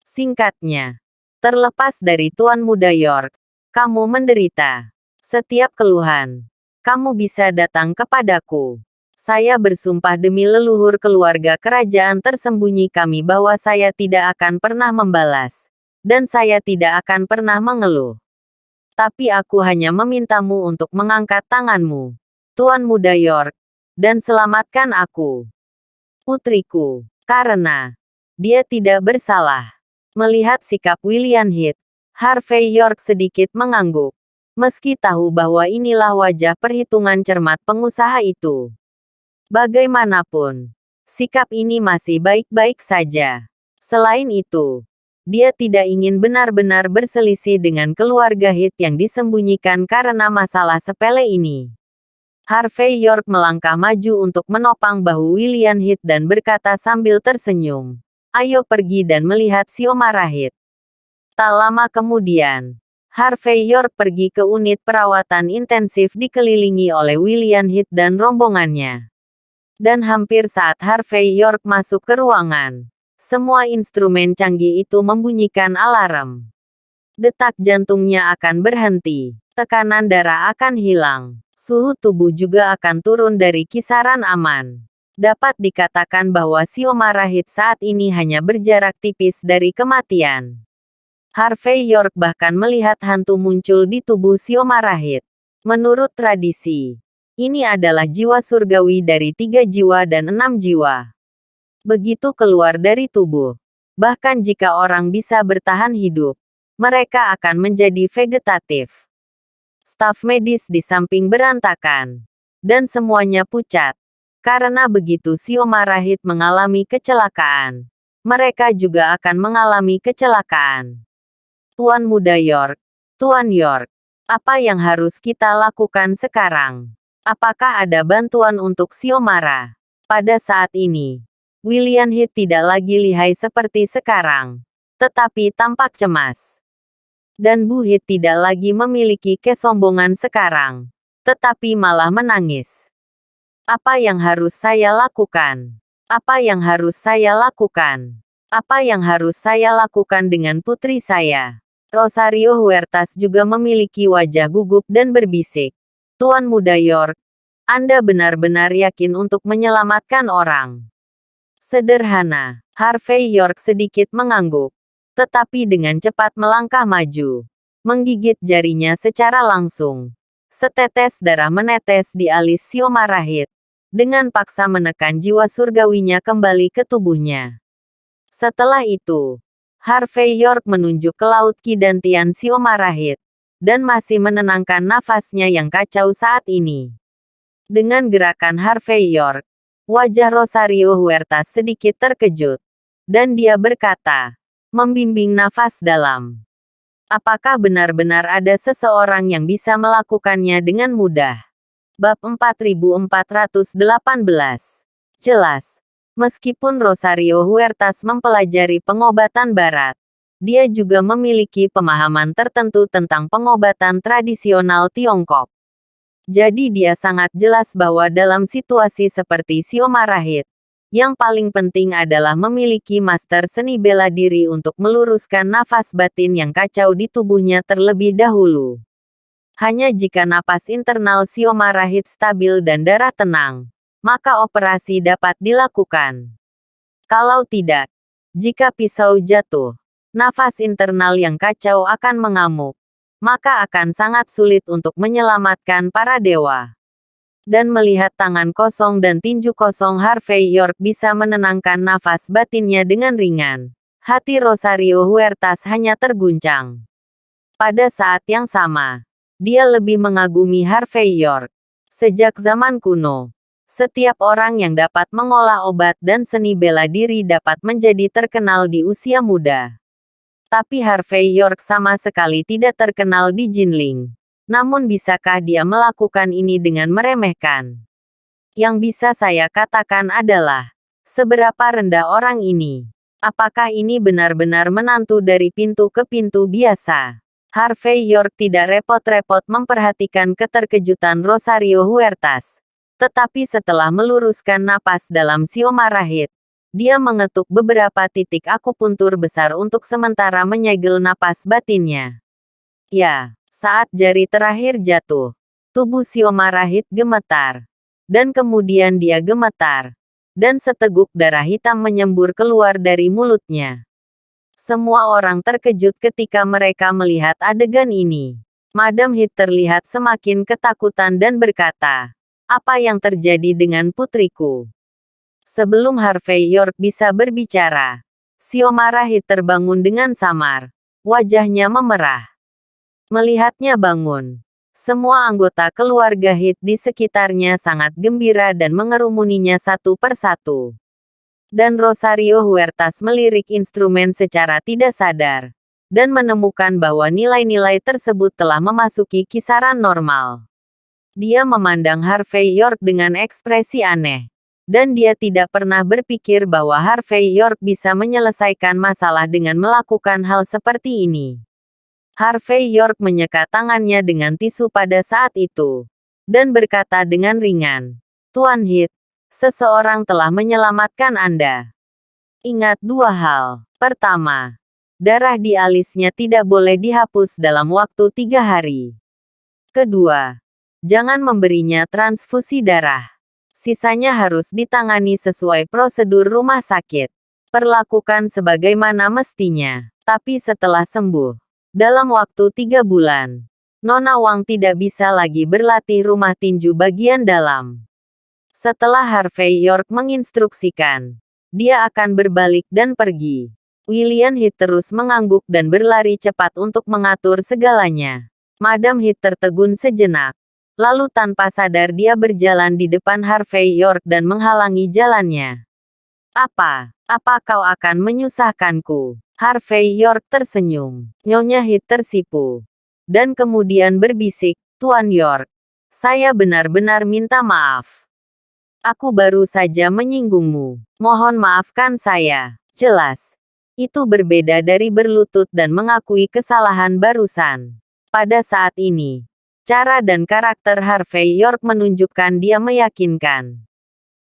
Singkatnya, terlepas dari Tuan Muda York, kamu menderita. Setiap keluhan, kamu bisa datang kepadaku. Saya bersumpah demi leluhur keluarga kerajaan tersembunyi kami bahwa saya tidak akan pernah membalas. Dan saya tidak akan pernah mengeluh. Tapi aku hanya memintamu untuk mengangkat tanganmu, Tuan Muda York, dan selamatkan aku, putriku, karena dia tidak bersalah. Melihat sikap William Hit, Harvey York sedikit mengangguk, meski tahu bahwa inilah wajah perhitungan cermat pengusaha itu. Bagaimanapun, sikap ini masih baik-baik saja. Selain itu, dia tidak ingin benar-benar berselisih dengan keluarga Hit yang disembunyikan karena masalah sepele ini. Harvey York melangkah maju untuk menopang bahu William Hit dan berkata sambil tersenyum, ayo pergi dan melihat Xiomara Hit. Tak lama kemudian, Harvey York pergi ke unit perawatan intensif dikelilingi oleh William Hit dan rombongannya. Dan hampir saat Harvey York masuk ke ruangan, semua instrumen canggih itu membunyikan alarm. Detak jantungnya akan berhenti, tekanan darah akan hilang. Suhu tubuh juga akan turun dari kisaran aman. Dapat dikatakan bahwa Xiomara Hit saat ini hanya berjarak tipis dari kematian. Harvey York bahkan melihat hantu muncul di tubuh Xiomara Hit. Menurut tradisi, ini adalah jiwa surgawi dari 3 jiwa dan 6 jiwa. Begitu keluar dari tubuh, bahkan jika orang bisa bertahan hidup, mereka akan menjadi vegetatif. Staf medis di samping berantakan. Dan semuanya pucat. Karena begitu Xiomara Hit mengalami kecelakaan, mereka juga akan mengalami kecelakaan. Tuan Muda York, Tuan York, apa yang harus kita lakukan sekarang? Apakah ada bantuan untuk Xiomara? Pada saat ini, William Hit tidak lagi lihai seperti sekarang, tetapi tampak cemas. Dan Bu Hit tidak lagi memiliki kesombongan sekarang, tetapi malah menangis. Apa yang harus saya lakukan? Apa yang harus saya lakukan? Apa yang harus saya lakukan dengan putri saya? Rosario Huertas juga memiliki wajah gugup dan berbisik. Tuan Muda York, Anda benar-benar yakin untuk menyelamatkan orang. Sederhana. Harvey York sedikit mengangguk. Tetapi dengan cepat melangkah maju. Menggigit jarinya secara langsung. Setetes darah menetes di alis Siomarahit. Dengan paksa menekan jiwa surgawinya kembali ke tubuhnya. Setelah itu, Harvey York menunjuk ke Laut Ki dan Tian Siomarahit, dan masih menenangkan nafasnya yang kacau saat ini. Dengan gerakan Harvey York, wajah Rosario Huertas sedikit terkejut, dan dia berkata, membimbing nafas dalam. Apakah benar-benar ada seseorang yang bisa melakukannya dengan mudah? Bab 4418. Jelas. Meskipun Rosario Huertas mempelajari pengobatan barat, dia juga memiliki pemahaman tertentu tentang pengobatan tradisional Tiongkok. Jadi dia sangat jelas bahwa dalam situasi seperti Siomarahit, yang paling penting adalah memiliki master seni bela diri untuk meluruskan nafas batin yang kacau di tubuhnya terlebih dahulu. Hanya jika napas internal Siomarahit stabil dan darah tenang, maka operasi dapat dilakukan. Kalau tidak, jika pisau jatuh, nafas internal yang kacau akan mengamuk, maka akan sangat sulit untuk menyelamatkan para dewa. Dan melihat tangan kosong dan tinju kosong Harvey York bisa menenangkan nafas batinnya dengan ringan, hati Rosario Huertas hanya terguncang. Pada saat yang sama, dia lebih mengagumi Harvey York. Sejak zaman kuno, setiap orang yang dapat mengolah obat dan seni bela diri dapat menjadi terkenal di usia muda. Tapi Harvey York sama sekali tidak terkenal di Jinling. Namun bisakah dia melakukan ini dengan meremehkan? Yang bisa saya katakan adalah, seberapa rendah orang ini? Apakah ini benar-benar menantu dari pintu ke pintu biasa? Harvey York tidak repot-repot memperhatikan keterkejutan Rosario Huertas. Tetapi setelah meluruskan napas dalam Siomarahit, dia mengetuk beberapa titik akupuntur besar untuk sementara menyegel napas batinnya. Ya, saat jari terakhir jatuh, tubuh Siomarahit gemetar. Dan kemudian dia gemetar. Dan seteguk darah hitam menyembur keluar dari mulutnya. Semua orang terkejut ketika mereka melihat adegan ini. Madam Hit terlihat semakin ketakutan dan berkata, apa yang terjadi dengan putriku? Sebelum Harvey York bisa berbicara, Siomarahit terbangun dengan samar. Wajahnya memerah. Melihatnya bangun, semua anggota keluarga Hit di sekitarnya sangat gembira dan mengerumuninya satu persatu. Dan Rosario Huertas melirik instrumen secara tidak sadar, dan menemukan bahwa nilai-nilai tersebut telah memasuki kisaran normal. Dia memandang Harvey York dengan ekspresi aneh. Dan dia tidak pernah berpikir bahwa Harvey York bisa menyelesaikan masalah dengan melakukan hal seperti ini. Harvey York menyeka tangannya dengan tisu pada saat itu. Dan berkata dengan ringan, Tuan Hit, seseorang telah menyelamatkan Anda. Ingat dua hal. Pertama, darah di alisnya tidak boleh dihapus dalam waktu 3 hari. Kedua, jangan memberinya transfusi darah. Sisanya harus ditangani sesuai prosedur rumah sakit. Perlakukan sebagaimana mestinya. Tapi setelah sembuh, dalam waktu 3 bulan, Nona Wang tidak bisa lagi berlatih rumah tinju bagian dalam. Setelah Harvey York menginstruksikan, dia akan berbalik dan pergi. William Hit terus mengangguk dan berlari cepat untuk mengatur segalanya. Madam Hit tertegun sejenak. Lalu tanpa sadar dia berjalan di depan Harvey York dan menghalangi jalannya. Apa kau akan menyusahkanku? Harvey York tersenyum. Nyonya Hit tersipu. Dan kemudian berbisik, Tuan York, saya benar-benar minta maaf. Aku baru saja menyinggungmu. Mohon maafkan saya. Jelas. Itu berbeda dari berlutut dan mengakui kesalahan barusan. Pada saat ini, cara dan karakter Harvey York menunjukkan dia meyakinkan.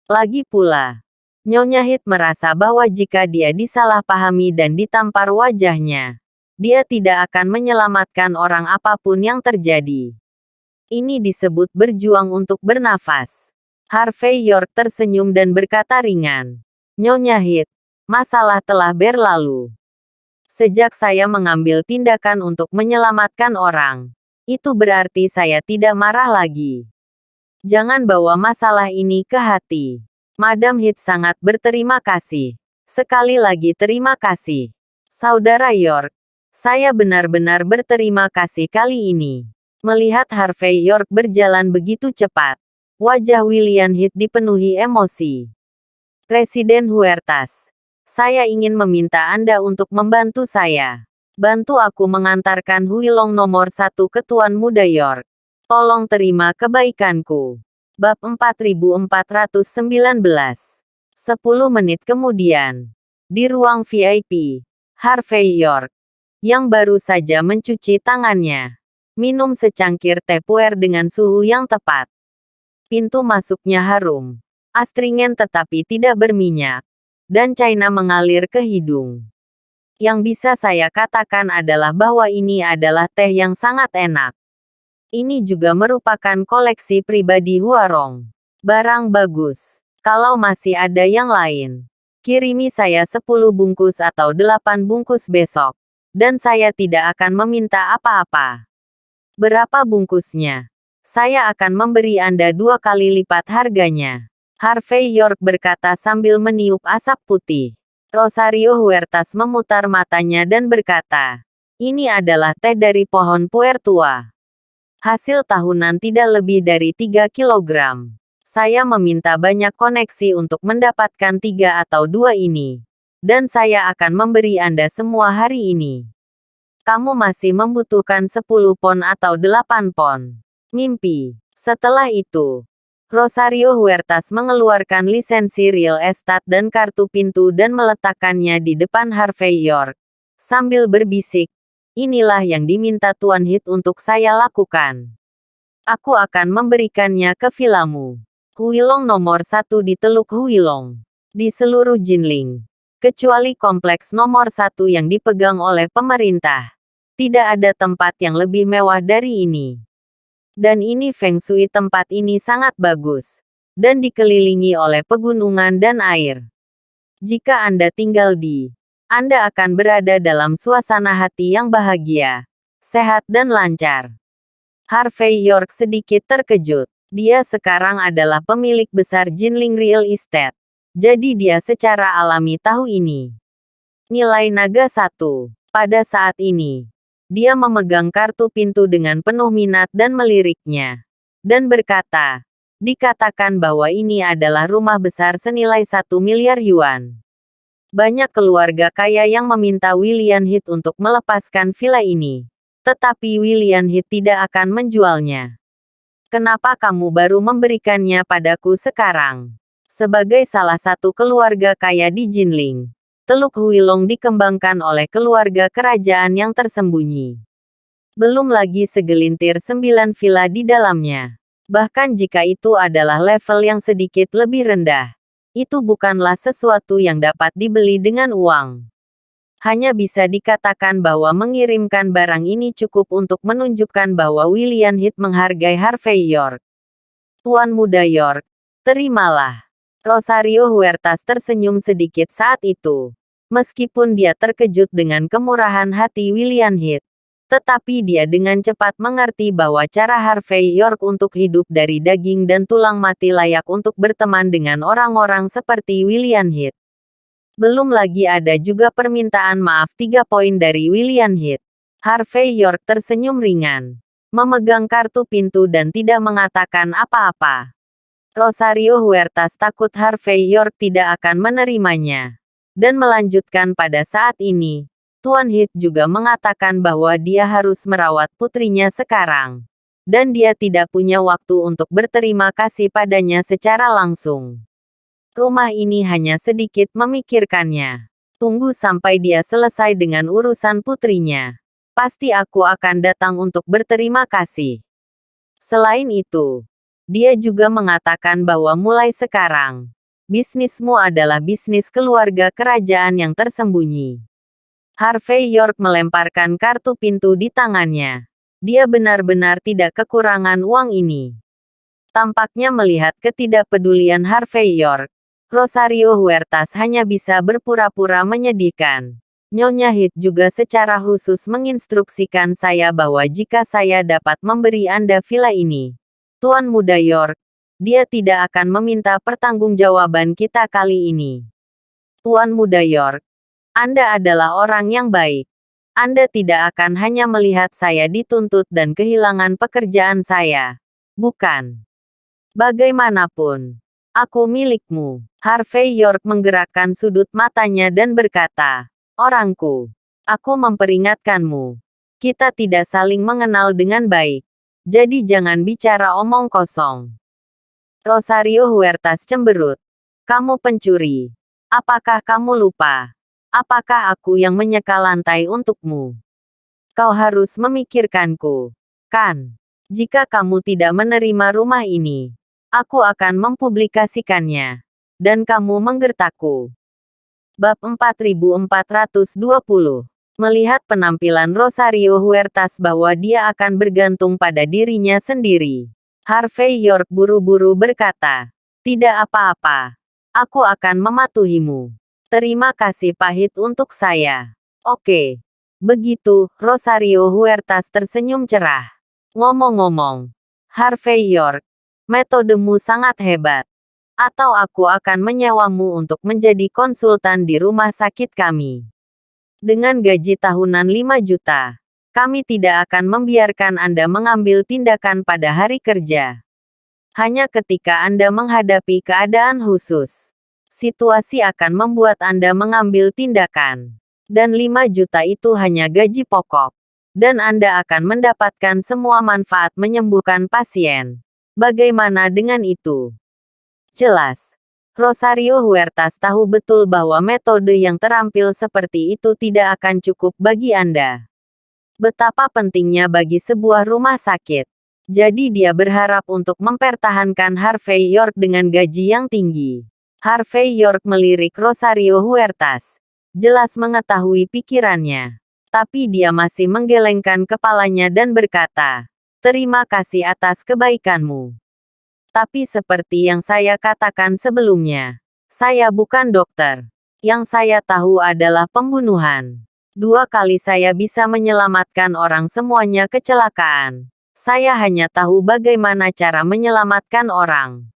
Lagi pula, Nyonya Hit merasa bahwa jika dia disalahpahami dan ditampar wajahnya, dia tidak akan menyelamatkan orang apapun yang terjadi. Ini disebut berjuang untuk bernafas. Harvey York tersenyum dan berkata ringan. Nyonya Heath, masalah telah berlalu. Sejak saya mengambil tindakan untuk menyelamatkan orang, itu berarti saya tidak marah lagi. Jangan bawa masalah ini ke hati. Madam Heath sangat berterima kasih. Sekali lagi terima kasih. Saudara York, saya benar-benar berterima kasih kali ini. Melihat Harvey York berjalan begitu cepat, wajah William Heath dipenuhi emosi. Presiden Huertas, saya ingin meminta Anda untuk membantu saya. Bantu aku mengantarkan Huilong nomor 1 ke Tuan Muda York. Tolong terima kebaikanku. Bab 4419. 10 menit kemudian. Di ruang VIP, Harvey York, yang baru saja mencuci tangannya, minum secangkir teh puer dengan suhu yang tepat. Pintu masuknya harum, astringen tetapi tidak berminyak, dan cairan mengalir ke hidung. Yang bisa saya katakan adalah bahwa ini adalah teh yang sangat enak. Ini juga merupakan koleksi pribadi Huarong. Barang bagus. Kalau masih ada yang lain, kirimi saya 10 bungkus atau 8 bungkus besok. Dan saya tidak akan meminta apa-apa. Berapa bungkusnya? Saya akan memberi Anda 2 kali lipat harganya. Harvey York berkata sambil meniup asap putih. Rosario Huertas memutar matanya dan berkata, ini adalah teh dari pohon puer tua. Hasil tahunan tidak lebih dari 3 kilogram. Saya meminta banyak koneksi untuk mendapatkan 3 atau 2 ini. Dan saya akan memberi Anda semua hari ini. Kamu masih membutuhkan 10 pon atau 8 pon. Mimpi. Setelah itu, Rosario Huertas mengeluarkan lisensi real estate dan kartu pintu dan meletakkannya di depan Harvey York. Sambil berbisik, inilah yang diminta Tuan Heath untuk saya lakukan. Aku akan memberikannya ke vilamu. Huilong nomor 1 di Teluk Huilong. Di seluruh Jinling. Kecuali kompleks nomor 1 yang dipegang oleh pemerintah. Tidak ada tempat yang lebih mewah dari ini. Dan ini feng shui tempat ini sangat bagus. Dan dikelilingi oleh pegunungan dan air. Jika Anda tinggal di, Anda akan berada dalam suasana hati yang bahagia, sehat dan lancar. Harvey York sedikit terkejut. Dia sekarang adalah pemilik besar Jinling Real Estate. Jadi dia secara alami tahu ini. Nilai naga 1. Pada saat ini, dia memegang kartu pintu dengan penuh minat dan meliriknya. Dan berkata, dikatakan bahwa ini adalah rumah besar senilai 1 miliar yuan. Banyak keluarga kaya yang meminta William Heath untuk melepaskan villa ini. Tetapi William Heath tidak akan menjualnya. Kenapa kamu baru memberikannya padaku sekarang? Sebagai salah satu keluarga kaya di Jinling, Teluk Huilong dikembangkan oleh keluarga kerajaan yang tersembunyi. Belum lagi segelintir 9 villa di dalamnya. Bahkan jika itu adalah level yang sedikit lebih rendah, itu bukanlah sesuatu yang dapat dibeli dengan uang. Hanya bisa dikatakan bahwa mengirimkan barang ini cukup untuk menunjukkan bahwa William Heath menghargai Harvey York. Tuan Muda York, terimalah. Rosario Huertas tersenyum sedikit saat itu. Meskipun dia terkejut dengan kemurahan hati William Heath, tetapi dia dengan cepat mengerti bahwa cara Harvey York untuk hidup dari daging dan tulang mati layak untuk berteman dengan orang-orang seperti William Heath. Belum lagi ada juga permintaan maaf 3 poin dari William Heath. Harvey York tersenyum ringan, memegang kartu pintu dan tidak mengatakan apa-apa. Rosario Huertas takut Harvey York tidak akan menerimanya. Dan melanjutkan pada saat ini, Tuan Heath juga mengatakan bahwa dia harus merawat putrinya sekarang. Dan dia tidak punya waktu untuk berterima kasih padanya secara langsung. Rumah ini hanya sedikit memikirkannya. Tunggu sampai dia selesai dengan urusan putrinya. Pasti aku akan datang untuk berterima kasih. Selain itu, dia juga mengatakan bahwa mulai sekarang, bisnismu adalah bisnis keluarga kerajaan yang tersembunyi. Harvey York melemparkan kartu pintu di tangannya. Dia benar-benar tidak kekurangan uang ini. Tampaknya melihat ketidakpedulian Harvey York, Rosario Huertas hanya bisa berpura-pura menyedihkan. Nyonya Hit juga secara khusus menginstruksikan saya bahwa jika saya dapat memberi Anda villa ini, Tuan Muda York, dia tidak akan meminta pertanggungjawaban kita kali ini. Tuan Muda York, Anda adalah orang yang baik. Anda tidak akan hanya melihat saya dituntut dan kehilangan pekerjaan saya. Bukan. Bagaimanapun, aku milikmu. Harvey York menggerakkan sudut matanya dan berkata, orangku, aku memperingatkanmu. Kita tidak saling mengenal dengan baik. Jadi jangan bicara omong kosong. Rosario Huertas cemberut. Kamu pencuri. Apakah kamu lupa? Apakah aku yang menyeka lantai untukmu? Kau harus memikirkanku, kan? Jika kamu tidak menerima rumah ini, aku akan mempublikasikannya. Dan kamu menggertakku. Bab 4420. Melihat penampilan Rosario Huertas bahwa dia akan bergantung pada dirinya sendiri, Harvey York buru-buru berkata, tidak apa-apa. Aku akan mematuhimu. Terima kasih pahit untuk saya. Oke. Begitu, Rosario Huertas tersenyum cerah. Ngomong-ngomong, Harvey York, metodemu sangat hebat. Atau aku akan menyewamu untuk menjadi konsultan di rumah sakit kami. Dengan gaji tahunan 5 juta, kami tidak akan membiarkan Anda mengambil tindakan pada hari kerja. Hanya ketika Anda menghadapi keadaan khusus, situasi akan membuat Anda mengambil tindakan. Dan 5 juta itu hanya gaji pokok. Dan Anda akan mendapatkan semua manfaat menyembuhkan pasien. Bagaimana dengan itu? Jelas. Rosario Huertas tahu betul bahwa metode yang terampil seperti itu tidak akan cukup bagi Anda. Betapa pentingnya bagi sebuah rumah sakit. Jadi dia berharap untuk mempertahankan Harvey York dengan gaji yang tinggi. Harvey York melirik Rosario Huertas. Jelas mengetahui pikirannya. Tapi dia masih menggelengkan kepalanya dan berkata, terima kasih atas kebaikanmu. Tapi seperti yang saya katakan sebelumnya, saya bukan dokter. Yang saya tahu adalah pembunuhan. 2 kali saya bisa menyelamatkan orang semuanya kecelakaan. Saya hanya tahu bagaimana cara menyelamatkan orang.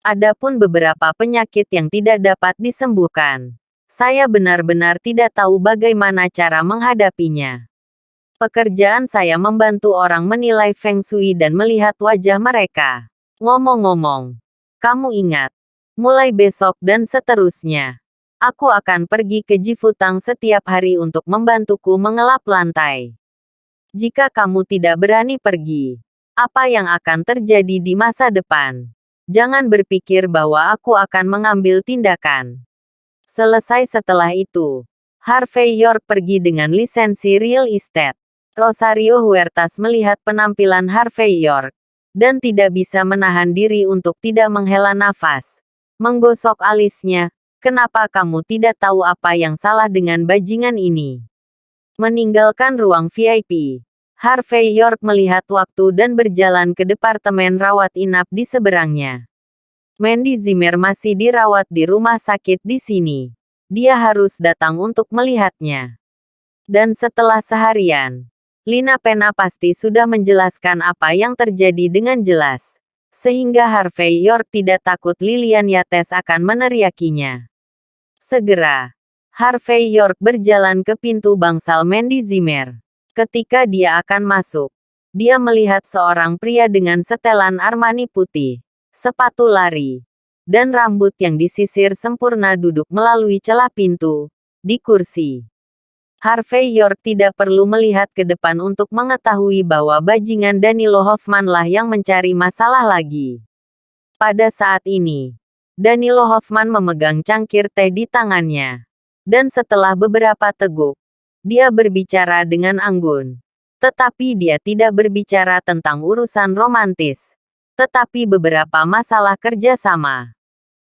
Adapun beberapa penyakit yang tidak dapat disembuhkan, saya benar-benar tidak tahu bagaimana cara menghadapinya. Pekerjaan saya membantu orang menilai Feng Shui dan melihat wajah mereka. Ngomong-ngomong, kamu ingat, mulai besok dan seterusnya, aku akan pergi ke Jifutang setiap hari untuk membantuku mengelap lantai. Jika kamu tidak berani pergi, apa yang akan terjadi di masa depan? Jangan berpikir bahwa aku akan mengambil tindakan. Selesai setelah itu, Harvey York pergi dengan lisensi real estate. Rosario Huertas melihat penampilan Harvey York dan tidak bisa menahan diri untuk tidak menghela nafas. Menggosok alisnya, kenapa kamu tidak tahu apa yang salah dengan bajingan ini? Meninggalkan ruang VIP, Harvey York melihat waktu dan berjalan ke departemen rawat inap di seberangnya. Mandy Zimmer masih dirawat di rumah sakit di sini. Dia harus datang untuk melihatnya. Dan setelah seharian, Lina Pena pasti sudah menjelaskan apa yang terjadi dengan jelas. Sehingga Harvey York tidak takut Lilian Yates akan meneriakinya. Segera, Harvey York berjalan ke pintu bangsal Mandy Zimmer. Ketika dia akan masuk, dia melihat seorang pria dengan setelan Armani putih, sepatu lari, dan rambut yang disisir sempurna duduk melalui celah pintu, di kursi. Harvey York tidak perlu melihat ke depan untuk mengetahui bahwa bajingan Danilo Hoffman lah yang mencari masalah lagi. Pada saat ini, Danilo Hoffman memegang cangkir teh di tangannya. Dan setelah beberapa teguk, dia berbicara dengan anggun. Tetapi dia tidak berbicara tentang urusan romantis, tetapi beberapa masalah kerjasama.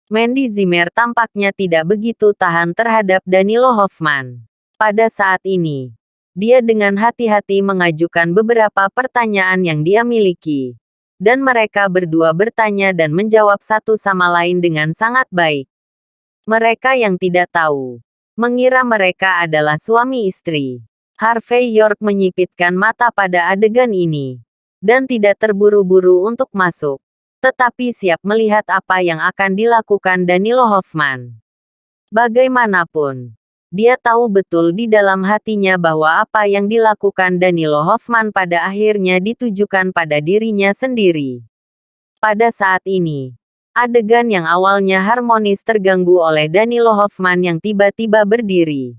Mandy Zimmer tampaknya tidak begitu tahan terhadap Danilo Hoffman. Pada saat ini, Dia dengan hati-hati mengajukan beberapa pertanyaan yang dia miliki. Dan mereka berdua bertanya dan menjawab satu sama lain dengan sangat baik. Mereka yang tidak tahu, mengira mereka adalah suami istri. Harvey York menyipitkan mata pada adegan ini. Dan tidak terburu-buru untuk masuk. Tetapi siap melihat apa yang akan dilakukan Danilo Hoffman. Bagaimanapun, dia tahu betul di dalam hatinya bahwa apa yang dilakukan Danilo Hoffman pada akhirnya ditujukan pada dirinya sendiri. Pada saat ini, adegan yang awalnya harmonis terganggu oleh Danilo Hoffman yang tiba-tiba berdiri.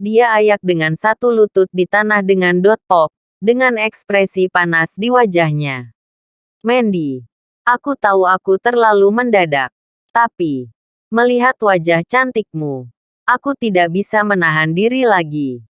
Dia ayak dengan satu lutut di tanah dengan dot pop, dengan ekspresi panas di wajahnya. Mandy, aku tahu aku terlalu mendadak. Tapi, melihat wajah cantikmu, aku tidak bisa menahan diri lagi.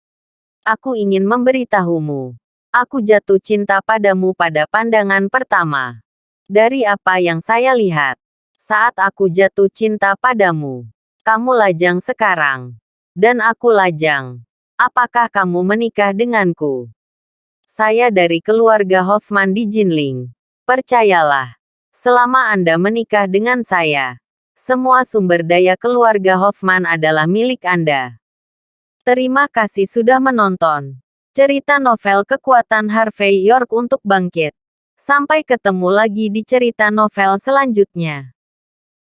Aku ingin memberitahumu. Aku jatuh cinta padamu pada pandangan pertama. Dari apa yang saya lihat, saat aku jatuh cinta padamu, kamu lajang sekarang. Dan aku lajang. Apakah kamu menikah denganku? Saya dari keluarga Hoffman di Jinling. Percayalah, selama Anda menikah dengan saya, semua sumber daya keluarga Hoffman adalah milik Anda. Terima kasih sudah menonton cerita novel Kekuatan Harvey York untuk Bangkit. Sampai ketemu lagi di cerita novel selanjutnya.